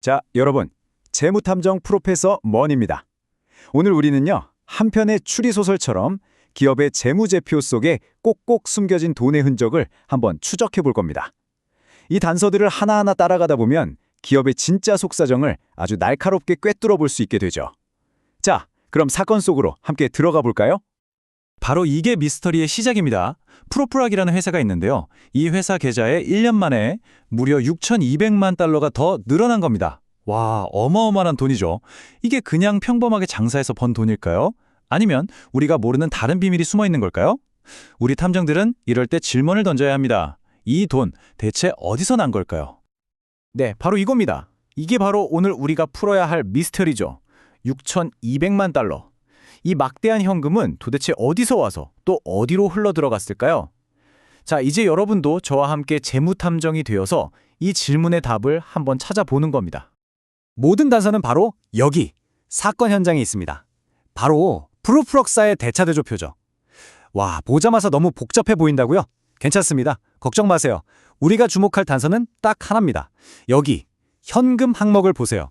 자, 여러분. 재무탐정 프로페서 먼입니다. 오늘 우리는요, 한 편의 추리소설처럼 기업의 재무제표 속에 꼭꼭 숨겨진 돈의 흔적을 한번 추적해 볼 겁니다. 이 단서들을 하나하나 따라가다 보면 기업의 진짜 속사정을 아주 날카롭게 꿰뚫어 볼 수 있게 되죠. 자, 그럼 사건 속으로 함께 들어가 볼까요? 바로 이게 미스터리의 시작입니다. 프로프락이라는 회사가 있는데요. 이 회사 계좌에 1년 만에 무려 6,200만 달러가 더 늘어난 겁니다. 와, 어마어마한 돈이죠. 이게 그냥 평범하게 장사해서 번 돈일까요? 아니면 우리가 모르는 다른 비밀이 숨어 있는 걸까요? 우리 탐정들은 이럴 때 질문을 던져야 합니다. 이 돈 대체 어디서 난 걸까요? 네, 바로 이겁니다. 이게 바로 오늘 우리가 풀어야 할 미스터리죠. 6,200만 달러. 이 막대한 현금은 도대체 어디서 와서 또 어디로 흘러 들어갔을까요? 자, 이제 여러분도 저와 함께 재무탐정이 되어서 이 질문의 답을 한번 찾아보는 겁니다. 모든 단서는 바로 여기, 사건 현장에 있습니다. 바로 프루프럭사의 대차대조표죠. 와, 보자마자 너무 복잡해 보인다고요? 괜찮습니다. 걱정 마세요. 우리가 주목할 단서는 딱 하나입니다. 여기, 현금 항목을 보세요.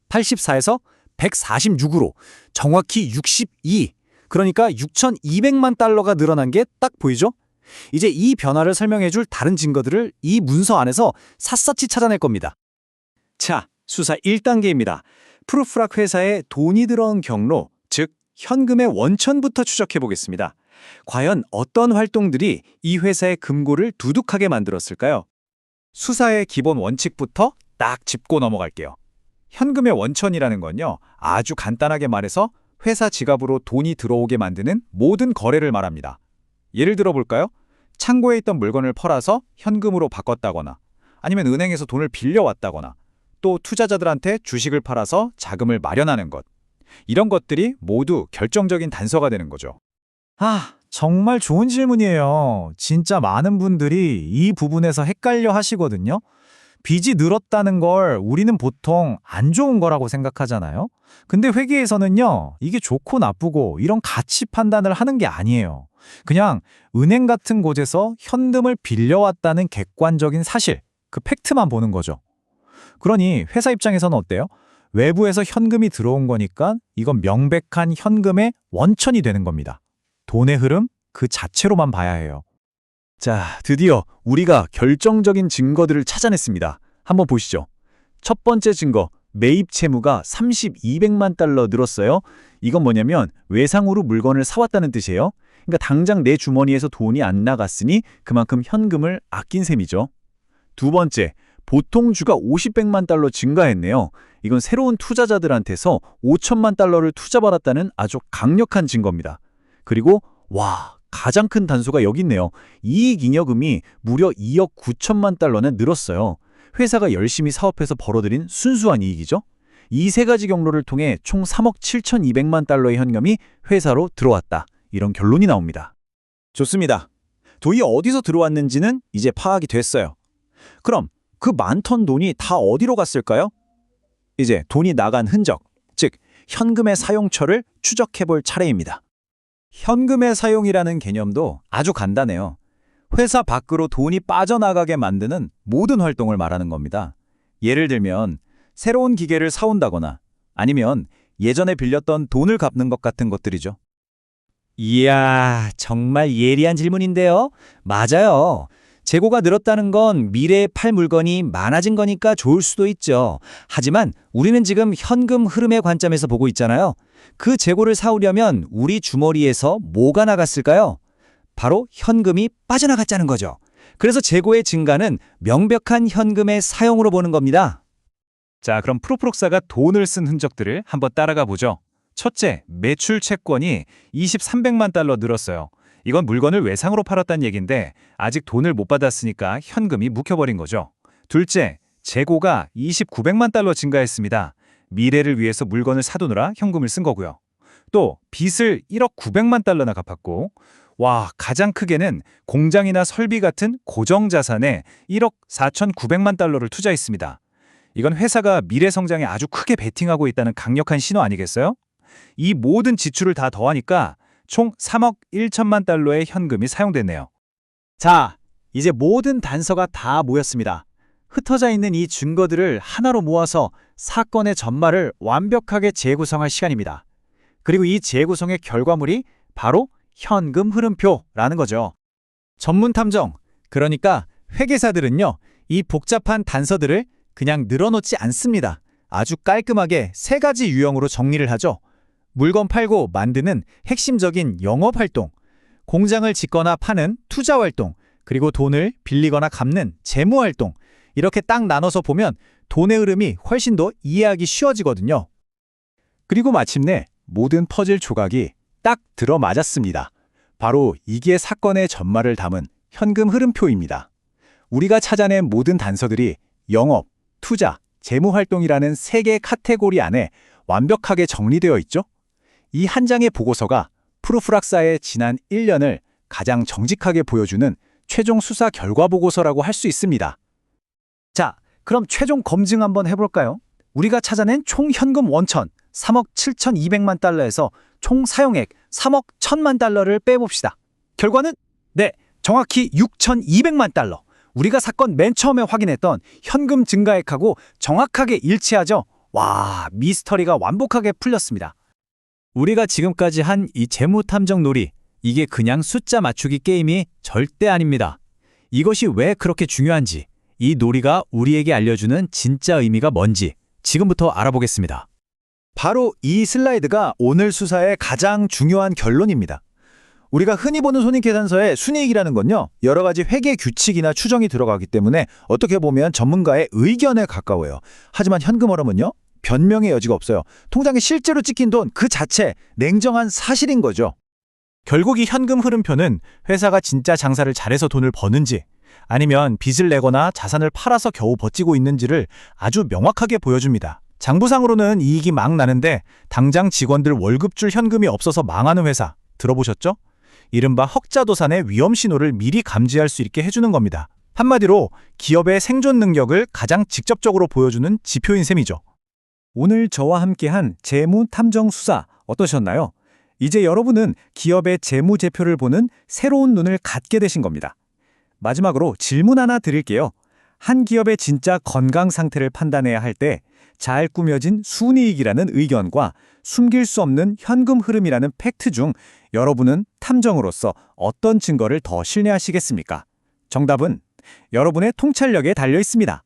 84에서 146으로 정확히 62, 그러니까 6,200만 달러가 늘어난 게 딱 보이죠? 이제 이 변화를 설명해 줄 다른 증거들을 이 문서 안에서 샅샅이 찾아낼 겁니다. 자, 수사 1단계입니다. 프루프락 회사에 돈이 들어온 경로, 즉 현금의 원천부터 추적해 보겠습니다. 과연 어떤 활동들이 이 회사의 금고를 두둑하게 만들었을까요? 수사의 기본 원칙부터 딱 짚고 넘어갈게요. 현금의 원천이라는 건요, 아주 간단하게 말해서 회사 지갑으로 돈이 들어오게 만드는 모든 거래를 말합니다. 예를 들어 볼까요? 창고에 있던 물건을 팔아서 현금으로 바꿨다거나, 아니면 은행에서 돈을 빌려왔다거나, 또 투자자들한테 주식을 팔아서 자금을 마련하는 것. 이런 것들이 모두 결정적인 단서가 되는 거죠. 정말 좋은 질문이에요. 진짜 많은 분들이 이 부분에서 헷갈려 하시거든요. 빚이 늘었다는 걸 우리는 보통 안 좋은 거라고 생각하잖아요. 근데 회계에서는요, 이게 좋고 나쁘고 이런 가치 판단을 하는 게 아니에요. 그냥 은행 같은 곳에서 현금을 빌려왔다는 객관적인 사실, 그 팩트만 보는 거죠. 그러니 회사 입장에서는 어때요? 외부에서 현금이 들어온 거니까 이건 명백한 현금의 원천이 되는 겁니다. 돈의 흐름 그 자체로만 봐야 해요. 자, 드디어 우리가 결정적인 증거들을 찾아냈습니다. 한번 보시죠. 첫 번째 증거, 매입 채무가 200만 달러 늘었어요. 이건 뭐냐면 외상으로 물건을 사왔다는 뜻이에요. 그러니까 당장 내 주머니에서 돈이 안 나갔으니 그만큼 현금을 아낀 셈이죠. 두 번째, 보통주가 50백만 달러 증가했네요. 이건 새로운 투자자들한테서 5천만 달러를 투자받았다는 아주 강력한 증거입니다. 그리고 가장 큰 단서가 여기 있네요. 이익잉여금이 무려 2억 9천만 달러나 늘었어요. 회사가 열심히 사업해서 벌어들인 순수한 이익이죠. 이 세 가지 경로를 통해 총 3억 7,200만 달러의 현금이 회사로 들어왔다. 이런 결론이 나옵니다. 좋습니다. 돈이 어디서 들어왔는지는 이제 파악이 됐어요. 그럼 그 많던 돈이 다 어디로 갔을까요? 이제 돈이 나간 흔적, 즉 현금의 사용처를 추적해 볼 차례입니다. 현금의 사용이라는 개념도 아주 간단해요. 회사 밖으로 돈이 빠져나가게 만드는 모든 활동을 말하는 겁니다. 예를 들면 새로운 기계를 사온다거나 아니면 예전에 빌렸던 돈을 갚는 것 같은 것들이죠. 이야, 정말 예리한 질문인데요. 맞아요. 재고가 늘었다는 건 미래에 팔 물건이 많아진 거니까 좋을 수도 있죠. 하지만 우리는 지금 현금 흐름의 관점에서 보고 있잖아요. 그 재고를 사오려면 우리 주머니에서 뭐가 나갔을까요? 바로 현금이 빠져나갔다는 거죠. 그래서 재고의 증가는 명백한 현금의 사용으로 보는 겁니다. 자, 그럼 프로프록사가 돈을 쓴 흔적들을 한번 따라가 보죠. 첫째, 매출 채권이 2300만 달러 늘었어요. 이건 물건을 외상으로 팔았다는 얘기인데 아직 돈을 못 받았으니까 현금이 묵혀버린 거죠. 둘째, 재고가 2900만 달러 증가했습니다. 미래를 위해서 물건을 사두느라 현금을 쓴 거고요. 또 빚을 1억 900만 달러나 갚았고, 가장 크게는 공장이나 설비 같은 고정자산에 1억 4,900만 달러를 투자했습니다. 이건 회사가 미래 성장에 아주 크게 베팅하고 있다는 강력한 신호 아니겠어요? 이 모든 지출을 다 더하니까 총 3억 1천만 달러의 현금이 사용됐네요. 자, 이제 모든 단서가 다 모였습니다. 흩어져 있는 이 증거들을 하나로 모아서 사건의 전말을 완벽하게 재구성할 시간입니다. 그리고 이 재구성의 결과물이 바로 현금 흐름표라는 거죠. 전문 탐정, 그러니까 회계사들은요, 이 복잡한 단서들을 그냥 늘어놓지 않습니다. 아주 깔끔하게 세 가지 유형으로 정리를 하죠. 물건 팔고 만드는 핵심적인 영업활동, 공장을 짓거나 파는 투자활동, 그리고 돈을 빌리거나 갚는 재무활동, 이렇게 딱 나눠서 보면 돈의 흐름이 훨씬 더 이해하기 쉬워지거든요. 그리고 마침내 모든 퍼즐 조각이 딱 들어맞았습니다. 바로 이게 사건의 전말을 담은 현금 흐름표입니다. 우리가 찾아낸 모든 단서들이 영업, 투자, 재무활동이라는 세 개의 카테고리 안에 완벽하게 정리되어 있죠? 이 한 장의 보고서가 프루프락사의 지난 1년을 가장 정직하게 보여주는 최종 수사 결과 보고서라고 할 수 있습니다. 자, 그럼 최종 검증 한번 해볼까요? 우리가 찾아낸 총 현금 원천 3억 7,200만 달러에서 총 사용액 3억 1,000만 달러를 빼봅시다. 결과는 네, 정확히 6,200만 달러. 우리가 사건 맨 처음에 확인했던 현금 증가액하고 정확하게 일치하죠. 와, 미스터리가 완벽하게 풀렸습니다. 우리가 지금까지 한 이 재무탐정 놀이, 이게 그냥 숫자 맞추기 게임이 절대 아닙니다. 이것이 왜 그렇게 중요한지, 이 놀이가 우리에게 알려주는 진짜 의미가 뭔지 지금부터 알아보겠습니다. 바로 이 슬라이드가 오늘 수사의 가장 중요한 결론입니다. 우리가 흔히 보는 손익계산서의 순이익이라는 건요, 여러 가지 회계 규칙이나 추정이 들어가기 때문에 어떻게 보면 전문가의 의견에 가까워요. 하지만 현금 흐름은요, 변명의 여지가 없어요. 통장에 실제로 찍힌 돈 그 자체 냉정한 사실인 거죠. 결국 이 현금 흐름표는 회사가 진짜 장사를 잘해서 돈을 버는지 아니면 빚을 내거나 자산을 팔아서 겨우 버티고 있는지를 아주 명확하게 보여줍니다. 장부상으로는 이익이 막 나는데 당장 직원들 월급 줄 현금이 없어서 망하는 회사 들어보셨죠? 이른바 흑자도산의 위험 신호를 미리 감지할 수 있게 해주는 겁니다. 한마디로 기업의 생존 능력을 가장 직접적으로 보여주는 지표인 셈이죠. 오늘 저와 함께한 재무 탐정 수사 어떠셨나요? 이제 여러분은 기업의 재무 제표를 보는 새로운 눈을 갖게 되신 겁니다. 마지막으로 질문 하나 드릴게요. 한 기업의 진짜 건강 상태를 판단해야 할 때 잘 꾸며진 순이익이라는 의견과 숨길 수 없는 현금 흐름이라는 팩트 중 여러분은 탐정으로서 어떤 증거를 더 신뢰하시겠습니까? 정답은 여러분의 통찰력에 달려 있습니다.